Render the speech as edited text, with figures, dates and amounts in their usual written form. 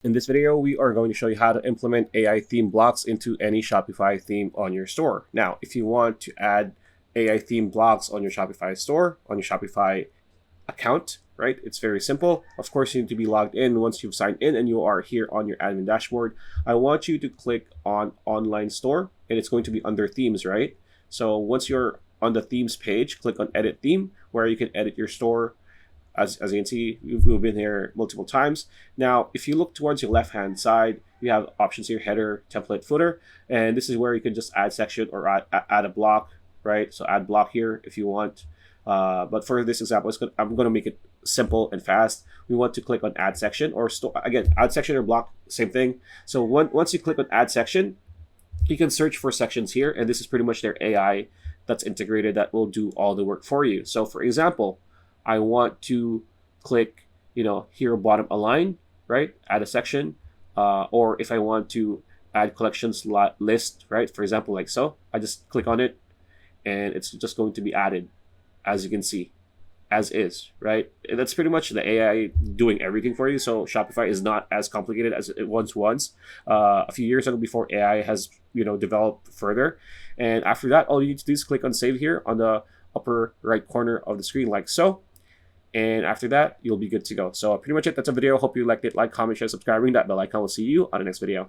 In this video, we are going to show you how to implement AI theme blocks into any Shopify theme on your store. Now, if you want to add AI theme blocks on your Shopify store, on your Shopify account, right? It's very simple. Of course, you need to be logged in. Once you've signed in and you are here on your admin dashboard, I want you to click on online store and it's going to be under themes, right? So once you're on the themes page, click on edit theme where you can edit your store. As you can see, we've been here multiple times. Now, if you look towards your left-hand side, you have options here, header, template, footer, and this is where you can just add section or add a block, right? So add block here if you want. But for this example, I'm going to make it simple and fast. We want to click on add section or store. Again, add section or block, same thing. So once you click on add section, you can search for sections here, and this is pretty much their AI that's integrated that will do all the work for you. So for example, I want to click, here bottom align, right? Add a section, or if I want to add collections list, right? For example, like so, I just click on it, and it's just going to be added, as you can see, as is, right? And that's pretty much the AI doing everything for you. So Shopify is not as complicated as it once was. A few years ago, before AI has developed further, and after that, all you need to do is click on save here on the upper right corner of the screen, like so. And after that, you'll be good to go. So pretty much it. That's a video. Hope you liked it. Like, comment, share, subscribe, ring that bell icon. We'll see you on the next video.